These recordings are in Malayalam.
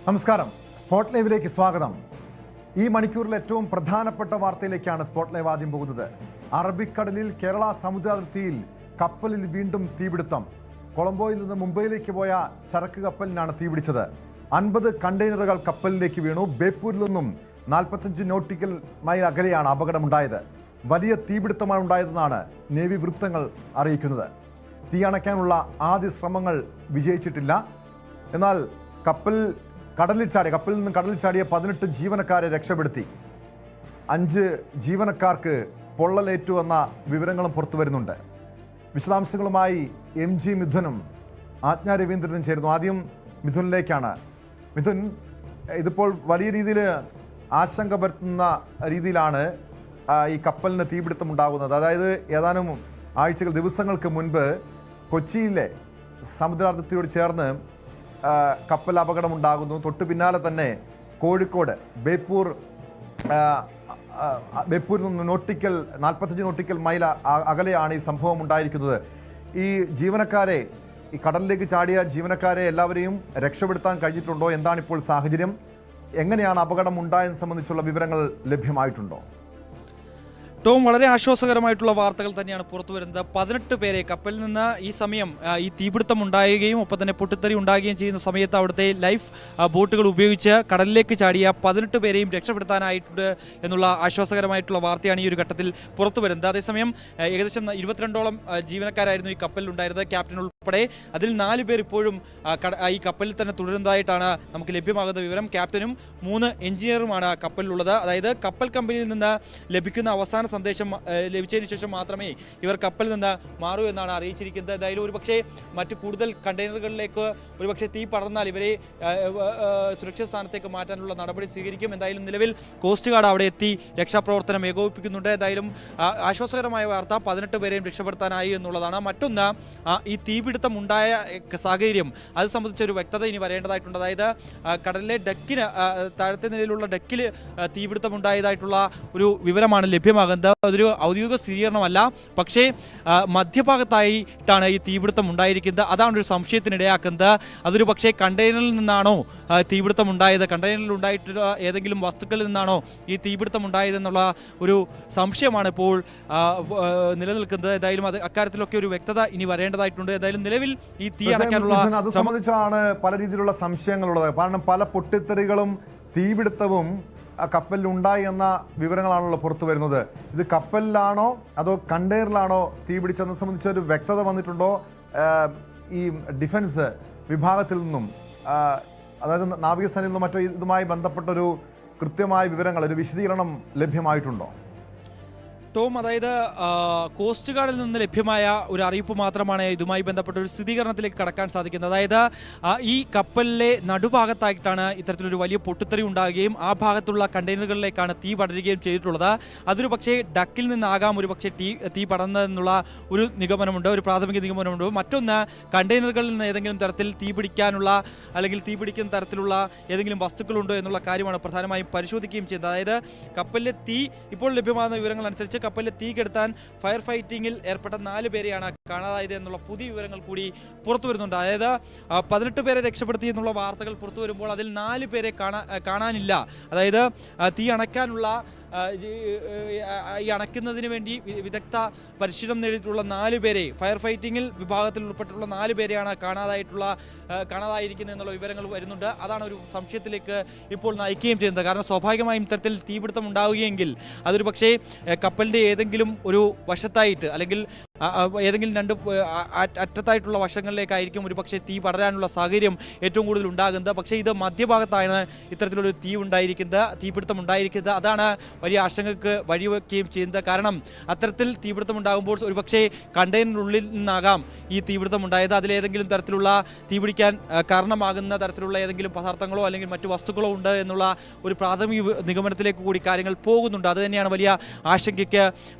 നമസ്കാരം. സ്പോട്ട് ലൈവിലേക്ക് സ്വാഗതം. ഈ മണിക്കൂറിൽ ഏറ്റവും പ്രധാനപ്പെട്ട വാർത്തയിലേക്കാണ് സ്പോട്ട് ലൈവ് ആദ്യം പോകുന്നത്. അറബിക്കടലിൽ കേരള സമുദ്രാതിർത്തിയിൽ കപ്പലിൽ വീണ്ടും തീപിടുത്തം. കൊളംബോയിൽ നിന്ന് മുംബൈയിലേക്ക് പോയ ചരക്ക് കപ്പലിനാണ് തീപിടിച്ചത്. 50 കണ്ടെയ്നറുകൾ കപ്പലിലേക്ക് വീണു. ബേപ്പൂരിൽ നിന്നും 45 നോട്ടിക്കൽ മൈൽ അകലെയാണ് അപകടമുണ്ടായത്. വലിയ തീപിടുത്തമാണ് ഉണ്ടായതെന്നാണ് നേവി വൃത്തങ്ങൾ അറിയിക്കുന്നത്. തീയണയ്ക്കാനുള്ള ആദ്യ ശ്രമങ്ങൾ വിജയിച്ചിട്ടില്ല. എന്നാൽ കപ്പലിൽ നിന്ന് കടലിൽ ചാടിയ 18 ജീവനക്കാരെ രക്ഷപ്പെടുത്തി. 5 ജീവനക്കാർക്ക് പൊള്ളലേറ്റു എന്ന വിവരങ്ങളും പുറത്തു വരുന്നുണ്ട്. വിശദാംശങ്ങളുമായി MG മിഥുനും ആജ്ഞ രവീന്ദ്രനും ചേരുന്നു. ആദ്യം മിഥുനിലേക്കാണ്. മിഥുൻ, ഇതിപ്പോൾ വലിയ രീതിയിൽ ആശങ്ക പരത്തുന്ന രീതിയിലാണ് ഈ കപ്പലിന് തീപിടുത്തം ഉണ്ടാകുന്നത്. അതായത് ഏതാനും ദിവസങ്ങൾക്ക് മുൻപ് കൊച്ചിയിലെ സമുദ്രാതിർത്തിയോട് ചേർന്ന് കപ്പൽ അപകടമുണ്ടാകുന്നു. തൊട്ടു പിന്നാലെ തന്നെ കോഴിക്കോട് ബേപ്പൂരിൽ നിന്ന് 45 നോട്ടിക്കൽ മൈൽ അകലെയാണ് ഈ സംഭവം ഉണ്ടായിരിക്കുന്നത്. ഈ കടലിലേക്ക് ചാടിയ ജീവനക്കാരെ എല്ലാവരെയും രക്ഷപ്പെടുത്താൻ കഴിഞ്ഞിട്ടുണ്ടോ? എന്താണ് ഇപ്പോൾ സാഹചര്യം? എങ്ങനെയാണ് അപകടം ഉണ്ടായതെന്ന് സംബന്ധിച്ചുള്ള വിവരങ്ങൾ ലഭ്യമായിട്ടുണ്ടോ? ടോം, വളരെ ആശ്വാസകരമായിട്ടുള്ള വാർത്തകൾ തന്നെയാണ് പുറത്തു വരുന്നത്. 18 പേരെ കപ്പലിൽ നിന്ന് ഈ സമയം ഈ തീപിടുത്തം ഉണ്ടാകുകയും ഒപ്പം തന്നെ പൊട്ടിത്തെറി ഉണ്ടാകുകയും ചെയ്യുന്ന സമയത്ത് അവിടുത്തെ ലൈഫ് ബോട്ടുകൾ ഉപയോഗിച്ച് കടലിലേക്ക് ചാടിയ 18 പേരെയും രക്ഷപ്പെടുത്താനായിട്ടുണ്ട് എന്നുള്ള ആശ്വാസകരമായിട്ടുള്ള വാർത്തയാണ് ഈ ഒരു ഘട്ടത്തിൽ പുറത്തു വരുന്നത്. അതേസമയം ഏകദേശം 22ഓളം ജീവനക്കാരായിരുന്നു ഈ കപ്പലിൽ ഉണ്ടായിരുന്നത്, ക്യാപ്റ്റൻ ഉൾപ്പെടെ. അതിൽ 4 പേർ ഇപ്പോഴും ഈ കപ്പലിൽ തന്നെ തുടരുന്നതായിട്ടാണ് നമുക്ക് ലഭ്യമാകുന്ന വിവരം. ക്യാപ്റ്റനും 3 എഞ്ചിനീയറുമാണ് കപ്പലിലുള്ളത്. അതായത് കപ്പൽ കമ്പനിയിൽ നിന്ന് ലഭിക്കുന്ന അവസാന സന്ദേശം ലഭിച്ചതിന് ശേഷം മാത്രമേ ഇവർ കപ്പലിൽ നിന്ന് മാറൂ എന്നാണ് അറിയിച്ചിരിക്കുന്നത്. എന്തായാലും ഒരുപക്ഷെ മറ്റു കൂടുതൽ കണ്ടെയ്നറുകളിലേക്ക് ഒരുപക്ഷെ തീ പടർന്നാൽ ഇവരെ സുരക്ഷിത സ്ഥാനത്തേക്ക് മാറ്റാനുള്ള നടപടി സ്വീകരിക്കും. എന്തായാലും നിലവിൽ കോസ്റ്റ് ഗാർഡ് അവിടെ എത്തി രക്ഷാപ്രവർത്തനം ഏകോപിപ്പിക്കുന്നുണ്ട്. എന്തായാലും ആശ്വാസകരമായ വാർത്ത, 18 പേരെയും രക്ഷപ്പെടുത്താനായി എന്നുള്ളതാണ്. മറ്റൊന്ന്, ഈ തീപിടുത്തം ഉണ്ടായ സാഹചര്യം അത് സംബന്ധിച്ചൊരു വ്യക്തത ഇനി വരേണ്ടതായിട്ടുണ്ട്. അതായത് കടലിലെ ഡെക്കിന് താഴത്തെ നിലയിലുള്ള ഡെക്കിൽ തീപിടുത്തം ഉണ്ടായതായിട്ടുള്ള ഒരു വിവരമാണ് ലഭ്യമാകുന്നത്. അതൊരു ഔദ്യോഗിക സ്ഥിരീകരണമല്ല, പക്ഷേ മധ്യഭാഗത്തായിട്ടാണ് ഈ തീപിടുത്തം ഉണ്ടായിരിക്കുന്നത്. അതാണ് ഒരു സംശയത്തിനിടയാക്കുന്നത്. അതൊരു പക്ഷേ കണ്ടെയ്നറിൽ നിന്നാണോ തീപിടുത്തം ഉണ്ടായത്, കണ്ടെയ്നറിൽ ഉണ്ടായിട്ടുള്ള ഏതെങ്കിലും വസ്തുക്കളിൽ നിന്നാണോ ഈ തീപിടുത്തം ഉണ്ടായതെന്നുള്ള ഒരു സംശയമാണ് ഇപ്പോൾ നിലനിൽക്കുന്നത്. എന്തായാലും അക്കാര്യത്തിലൊക്കെ ഒരു വ്യക്തത ഇനി വരേണ്ടതായിട്ടുണ്ട്. എന്തായാലും നിലവിൽ ഈ തീ അണയ്ക്കാനുള്ള അത് സംബന്ധിച്ചാണ് പല രീതിയിലുള്ള സംശയങ്ങളുള്ളത്. കാരണം പല പൊട്ടിത്തെറികളും തീപിടുത്തവും കപ്പലിൽ ഉണ്ടായി എന്ന വിവരങ്ങളാണല്ലോ പുറത്തു വരുന്നത്. ഇത് കപ്പലിലാണോ അതോ കണ്ടെയ്നറിലാണോ തീപിടിച്ചതെന്ന് സംബന്ധിച്ച ഒരു വ്യക്തത വന്നിട്ടുണ്ടോ? ഈ ഡിഫൻസ് വിഭാഗത്തിൽ നിന്നും, അതായത് നാവികസേനയിൽ നിന്നും മറ്റോ ഇതുമായി ബന്ധപ്പെട്ടൊരു കൃത്യമായ വിവരങ്ങൾ, ഒരു വിശദീകരണം ലഭ്യമായിട്ടുണ്ടോ? ടോം, അതായത് കോസ്റ്റ് ഗാർഡിൽ നിന്ന് ലഭ്യമായ ഒരു അറിയിപ്പ് മാത്രമാണ് ഇതുമായി ബന്ധപ്പെട്ട ഒരു സ്ഥിരീകരണത്തിലേക്ക് കടക്കാൻ സാധിക്കുന്നത്. അതായത് ഈ കപ്പലിലെ നടുഭാഗത്തായിട്ടാണ് ഇത്തരത്തിലൊരു വലിയ പൊട്ടിത്തെറി ഉണ്ടാകുകയും ആ ഭാഗത്തുള്ള കണ്ടെയ്നറുകളിലേക്കാണ് തീ പടരുകയും ചെയ്തിട്ടുള്ളത്. അതൊരു പക്ഷേ ഡക്കിൽ നിന്നാകാം ഒരു പക്ഷേ തീ പടർന്നതെന്നുള്ള ഒരു നിഗമനമുണ്ട്, ഒരു പ്രാഥമിക നിഗമനമുണ്ട്. മറ്റൊന്ന്, കണ്ടെയ്നറുകളിൽ നിന്ന് ഏതെങ്കിലും തരത്തിൽ തീ പിടിക്കാനുള്ള അല്ലെങ്കിൽ തീ പിടിക്കുന്ന തരത്തിലുള്ള ഏതെങ്കിലും വസ്തുക്കളുണ്ടോ എന്നുള്ള കാര്യമാണ് പ്രധാനമായും പരിശോധിക്കുകയും ചെയ്യുന്നത്. അതായത് കപ്പലിലെ തീ ഇപ്പോൾ ലഭ്യമാകുന്ന വിവരങ്ങൾ അനുസരിച്ച് കപ്പലിൽ തീ കെടുത്താൻ ഫയർ ഫൈറ്റിംഗിൽ ഏർപ്പെട്ട 4 പേരെയാണ് കാണാതായത് എന്നുള്ള പുതിയ വിവരങ്ങൾ കൂടി പുറത്തു വരുന്നുണ്ട്. അതായത് 18 പേരെ രക്ഷപ്പെടുത്തി എന്നുള്ള വാർത്തകൾ പുറത്തു വരുമ്പോൾ അതിൽ 4 പേരെ കാണാനില്ല. അതായത് തീ അണയ്ക്കാനുള്ള ഈ അണയ്ക്കുന്നതിന് വേണ്ടി വിദഗ്ധ പരിശീലനം നേടിയിട്ടുള്ള 4 പേരെ, ഫയർ ഫൈറ്റിംഗിൽ വിഭാഗത്തിൽ ഉൾപ്പെട്ടിട്ടുള്ള 4 പേരെയാണ് കാണാതായിരിക്കുന്നത് എന്നുള്ള വിവരങ്ങൾ വരുന്നുണ്ട്. അതാണ് ഒരു സംശയത്തിലേക്ക് ഇപ്പോൾ നയിക്കുകയും ചെയ്യുന്നത്. കാരണം സ്വാഭാവികമായും ഇത്തരത്തിൽ തീപിടുത്തം ഉണ്ടാവുകയെങ്കിൽ അതൊരു പക്ഷേ കപ്പലിൻ്റെ ഏതെങ്കിലും ഒരു വശത്തായിട്ട് അല്ലെങ്കിൽ ഏതെങ്കിലും 2 അറ്റത്തായിട്ടുള്ള വശങ്ങളിലേക്കായിരിക്കും ഒരു പക്ഷേ തീ പടരാനുള്ള സാഹചര്യം ഏറ്റവും കൂടുതൽ ഉണ്ടാകുന്നത്. പക്ഷേ ഇത് മധ്യഭാഗത്താണ് ഇത്തരത്തിലൊരു തീപിടുത്തം ഉണ്ടായിരിക്കുന്നത്. അതാണ് വലിയ ആശങ്കയ്ക്ക് വഴിവെക്കുകയും ചെയ്യുന്നത്. കാരണം അത്തരത്തിൽ തീപിടുത്തം ഉണ്ടാകുമ്പോൾ ഒരു പക്ഷേ കണ്ടെയ്നറിനുള്ളിൽ നിന്നാകാം ഈ തീപിടുത്തം ഉണ്ടായത്. അതിലേതെങ്കിലും തരത്തിലുള്ള തീപിടിക്കാൻ കാരണമാകുന്ന തരത്തിലുള്ള ഏതെങ്കിലും പദാർത്ഥങ്ങളോ അല്ലെങ്കിൽ മറ്റു വസ്തുക്കളോ ഉണ്ട് എന്നുള്ള ഒരു പ്രാഥമിക നിഗമനത്തിലേക്ക് കൂടി കാര്യങ്ങൾ പോകുന്നുണ്ട്. അത് തന്നെയാണ് വലിയ ആശങ്കയ്ക്ക്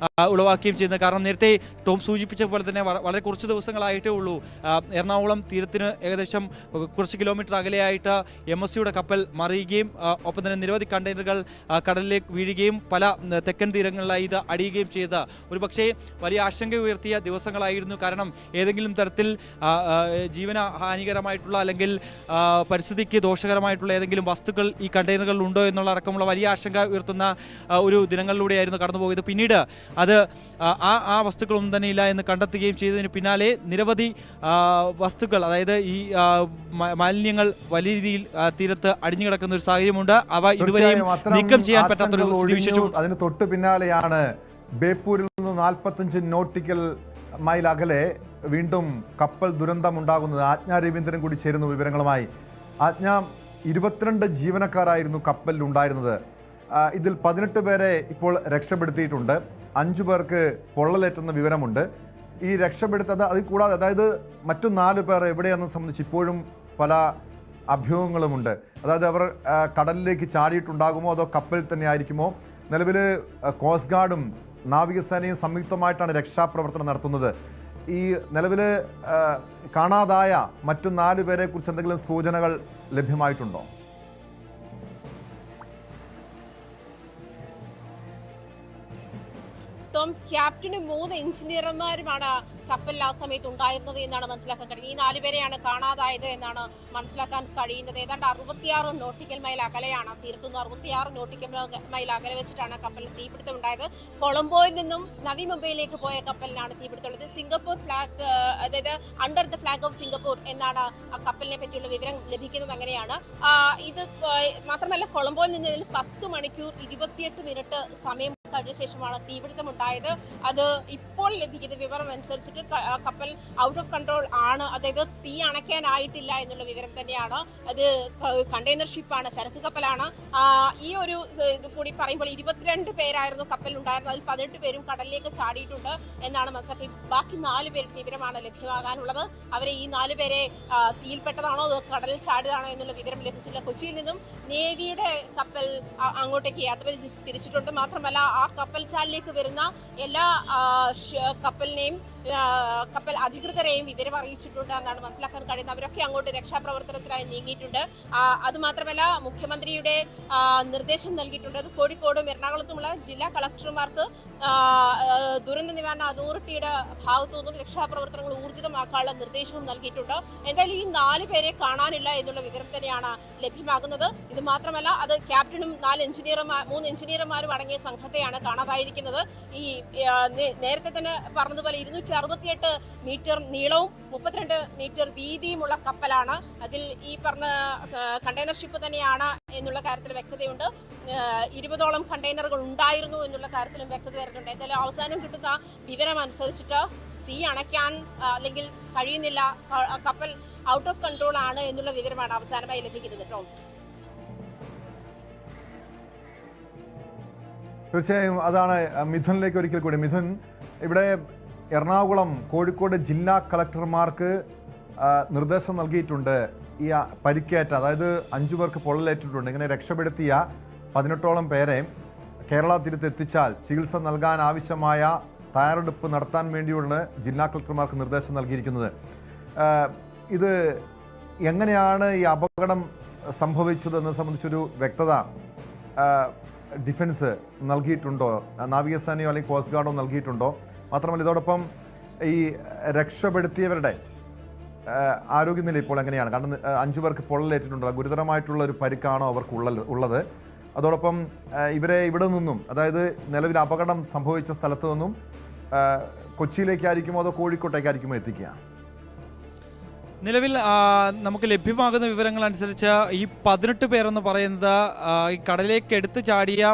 ഉളവാക്കുകയും ചെയ്യുന്നത്. കാരണം നേരത്തെ ടോം സൂചിപ്പിച്ച പോലെ തന്നെ വളരെ കുറച്ച് ദിവസങ്ങളായിട്ടേ ഉള്ളൂ എറണാകുളം തീരത്തിന് ഏകദേശം കുറച്ച് കിലോമീറ്റർ അകലെയായിട്ട് MSCയുടെ കപ്പൽ മറിയുകയും ഒപ്പം തന്നെ നിരവധി കണ്ടെയ്നറുകൾ കടലിലേക്ക് വീഴുകയും പല തെക്കൻ തീരങ്ങളിലായി ഇത് അടിയുകയും ചെയ്ത ഒരുപക്ഷേ വലിയ ആശങ്ക ഉയർത്തിയ ദിവസങ്ങളായിരുന്നു. കാരണം ഏതെങ്കിലും തരത്തിൽ ജീവന ഹാനികരമായിട്ടുള്ള അല്ലെങ്കിൽ പരിസ്ഥിതിക്ക് ദോഷകരമായിട്ടുള്ള ഏതെങ്കിലും വസ്തുക്കൾ ഈ കണ്ടെയ്നറുകളിൽ ഉണ്ടോ എന്നുള്ള അടക്കമുള്ള വലിയ ആശങ്ക ഉയർത്തുന്ന ഒരു ദിനങ്ങളിലൂടെയായിരുന്നു കടന്നുപോയത്. പിന്നീട് അത് ആ വസ്തുക്കളൊന്നും തന്നെ ഇല്ല എന്ന് കണ്ടെത്തുകയും ചെയ്തതിന് പിന്നാലെ നിരവധി വസ്തുക്കൾ, അതായത് ഈ മാലിന്യങ്ങൾ വലിയ രീതിയിൽ തീരത്ത് അടിഞ്ഞു കിടക്കുന്ന ഒരു സാഹചര്യമുണ്ട്. അവ ഇതുവരെയും നീക്കം ചെയ്യാൻ പറ്റാത്തൊരു സ്ഥിതിവിശേഷം. അതിന് തൊട്ട് പിന്നാലെയാണ് ബേപ്പൂരിൽ നിന്ന് 45 നോട്ടിക്കൽ മൈൽ അകലെ വീണ്ടും കപ്പൽ ദുരന്തം ഉണ്ടാകുന്നത്. ആജ്ഞ രവീന്ദ്രൻ കൂടി ചേരുന്നു വിവരങ്ങളുമായി. ആജ്ഞ, 22 ജീവനക്കാരായിരുന്നു കപ്പലിൽ ഉണ്ടായിരുന്നത്. ഇതിൽ 18 പേരെ ഇപ്പോൾ രക്ഷപ്പെടുത്തിയിട്ടുണ്ട്. 5 പേർക്ക് പൊള്ളലേറ്റുന്ന വിവരമുണ്ട്. ഈ രക്ഷപ്പെടുത്തത് അത് കൂടാതെ, അതായത് മറ്റു 4 പേർ എവിടെയെന്ന് സംബന്ധിച്ച് ഇപ്പോഴും പല അഭ്യൂഹങ്ങളുമുണ്ട്. അതായത് അവർ കടലിലേക്ക് ചാടിയിട്ടുണ്ടാകുമോ അതോ കപ്പലിൽ തന്നെ ആയിരിക്കുമോ? നിലവിൽ കോസ്റ്റ് ഗാർഡും നാവികസേനയും സംയുക്തമായിട്ടാണ് രക്ഷാപ്രവർത്തനം നടത്തുന്നത്. ഈ നിലവിൽ കാണാതായ മറ്റു 4 പേരെ കുറിച്ച് എന്തെങ്കിലും സൂചനകൾ ലഭ്യമായിട്ടുണ്ടോ? ക്യാപ്റ്റനും 3 എഞ്ചിനീയർമാരുമാണ് കപ്പലിൽ ആ സമയത്ത് ഉണ്ടായിരുന്നത് എന്നാണ് മനസ്സിലാക്കാൻ കഴിയുന്നത്. ഈ 4 പേരെയാണ് കാണാതായത് എന്നാണ് മനസ്സിലാക്കാൻ കഴിയുന്നത്. ഏതാണ്ട് 66 നോട്ടിക്കൽ മൈൽ അകലെയാണ്, തീരത്തുനിന്ന് 66 നോട്ടിക്കൽ മൈൽ അകലെ വെച്ചിട്ടാണ് കപ്പലിന് തീപിടുത്തം ഉണ്ടായത്. കൊളംബോയിൽ നിന്നും നവി മുംബൈയിലേക്ക് പോയ കപ്പലിനാണ് തീപിടുത്തമുള്ളത്. സിംഗപ്പൂർ ഫ്ലാഗ്, അതായത് under the flag off Singapore എന്നാണ് ആ കപ്പലിനെ പറ്റിയുള്ള വിവരം ലഭിക്കുന്നത്. അങ്ങനെയാണ് ഇത്. മാത്രമല്ല കൊളംബോയിൽ നിന്ന് 10 മണിക്കൂർ 28 മിനിറ്റ് സമയം കഴിഞ്ഞ ശേഷമാണ് തീപിടുത്തം ഉണ്ടായത്. അത് ഇപ്പോൾ ലഭിക്കുന്ന വിവരം അനുസരിച്ചിട്ട് കപ്പൽ ഔട്ട് ഓഫ് കൺട്രോൾ ആണ്, അതായത് തീ അണയ്ക്കാനായിട്ടില്ല എന്നുള്ള വിവരം തന്നെയാണ്. അത് കണ്ടെയ്നർ ഷിപ്പാണ്, ചരക്ക് കപ്പലാണ്. ഈ ഒരു ഇത് കൂടി പറയുമ്പോൾ 22 പേരായിരുന്നു കപ്പലിൽ ഉണ്ടായിരുന്നത്. അതിൽ 18 പേരും കടലിലേക്ക് ചാടിയിട്ടുണ്ട് എന്നാണ് മനസ്സിലാക്കി. ബാക്കി 4 പേരുടെ വിവരമാണ് ലഭ്യമാകാനുള്ളത്. അവരെ ഈ 4 പേരെ തീയിൽപ്പെട്ടതാണോ അതോ കടലിൽ ചാടിയതാണോ എന്നുള്ള വിവരം ലഭിച്ചില്ല. കൊച്ചിയിൽ നിന്നും നേവിയുടെ കപ്പൽ അങ്ങോട്ടേക്ക് യാത്ര തിരിച്ചിട്ടുണ്ട്. മാത്രമല്ല ആ കപ്പൽ ചാലിലേക്ക് വരുന്ന എല്ലാ കപ്പലിനെയും കപ്പൽ അധികൃതരെയും വിവരം അറിയിച്ചിട്ടുണ്ട് എന്നാണ് മനസ്സിലാക്കാൻ കഴിയുന്നത്. അവരൊക്കെ അങ്ങോട്ട് രക്ഷാപ്രവർത്തനത്തിനായി നീങ്ങിയിട്ടുണ്ട്. അതുമാത്രമല്ല മുഖ്യമന്ത്രിയുടെ നിർദ്ദേശം നൽകിയിട്ടുണ്ട്. അത് കോഴിക്കോടും എറണാകുളത്തുമുള്ള ജില്ലാ കളക്ടർമാർക്ക് ദുരന്ത നിവാരണ അതോറിറ്റിയുടെ ഭാഗത്തു നിന്നും രക്ഷാപ്രവർത്തനങ്ങൾ ഊർജിതമാക്കാനുള്ള നിർദ്ദേശവും നൽകിയിട്ടുണ്ട്. എന്തായാലും ഈ 4 പേരെ കാണാനില്ല എന്നുള്ള വിവരം തന്നെയാണ് ലഭ്യമാകുന്നത്. ഇത് മാത്രമല്ല, അത് ക്യാപ്റ്റനും 3 എഞ്ചിനീയർമാരും അടങ്ങിയ സംഘത്തെയാണ് കാണാതായിരിക്കുന്നത്. ഈ നേരത്തെ തന്നെ പറഞ്ഞതുപോലെ 268 മീറ്റർ നീളവും 32 മീറ്റർ വീതിയുമുള്ള കപ്പലാണ്. അതിൽ ഈ പറഞ്ഞ കണ്ടെയ്നർ ഷിപ്പ് തന്നെയാണ് എന്നുള്ള കാര്യത്തിൽ വ്യക്തതയുണ്ട്. 20ഓളം കണ്ടെയ്നറുകൾ ഉണ്ടായിരുന്നു എന്നുള്ള കാര്യത്തിലും വ്യക്തത വരുന്നുണ്ട്. എന്തായാലും അവസാനം കിട്ടുന്ന വിവരം അനുസരിച്ചിട്ട് തീ അണയ്ക്കാൻ അല്ലെങ്കിൽ കഴിയുന്നില്ല, കപ്പൽ ഔട്ട് ഓഫ് കൺട്രോൾ ആണ് എന്നുള്ള വിവരമാണ് അവസാനമായി ലഭിക്കുന്നത്. ടോം, തീർച്ചയായും അതാണ്. മിഥുനിലേക്ക് ഒരിക്കൽ കൂടി. മിഥുൻ, ഇവിടെ എറണാകുളം, കോഴിക്കോട് ജില്ലാ കളക്ടർമാർക്ക് നിർദ്ദേശം നൽകിയിട്ടുണ്ട്. ഈ പരിക്കേറ്റ, അതായത് 5 പേർക്ക് പൊള്ളലേറ്റിട്ടുണ്ട്. ഇങ്ങനെ രക്ഷപ്പെടുത്തിയ 18ഓളം പേരെ കേരള തീരത്ത് എത്തിച്ചാൽ ചികിത്സ നൽകാൻ ആവശ്യമായ തയ്യാറെടുപ്പ് നടത്താൻ വേണ്ടിയുള്ള ജില്ലാ കളക്ടർമാർക്ക് നിർദ്ദേശം നൽകിയിരിക്കുന്നത്. ഇത് എങ്ങനെയാണ് ഈ അപകടം സംഭവിച്ചതെന്ന് സംബന്ധിച്ചൊരു വ്യക്തത ഡിഫൻസ് നൽകിയിട്ടുണ്ടോ? നാവികസേനയോ അല്ലെങ്കിൽ കോസ്റ്റ് ഗാർഡോ നൽകിയിട്ടുണ്ടോ? മാത്രമല്ല ഇതോടൊപ്പം ഈ രക്ഷപ്പെടുത്തിയവരുടെ ആരോഗ്യനില ഇപ്പോൾ എങ്ങനെയാണ്? കാരണം 5 പേർക്ക് പൊള്ളലേറ്റിട്ടുണ്ടോ? ഗുരുതരമായിട്ടുള്ള ഒരു പരിക്കാണോ അവർക്ക് ഉള്ളത്? അതോടൊപ്പം ഇവരെ ഇവിടെ നിന്നും, അതായത് നിലവിൽ അപകടം സംഭവിച്ച സ്ഥലത്ത് നിന്നും കൊച്ചിയിലേക്കായിരിക്കുമോ അതോ കോഴിക്കോട്ടേക്കായിരിക്കുമോ എത്തിക്കുക? നിലവിൽ നമുക്ക് ലഭ്യമാകുന്ന വിവരങ്ങൾ അനുസരിച്ച് ഈ 18 പേരെന്ന് പറയുന്നത് ഈ കടലിലേക്ക് എടുത്തു ചാടിയ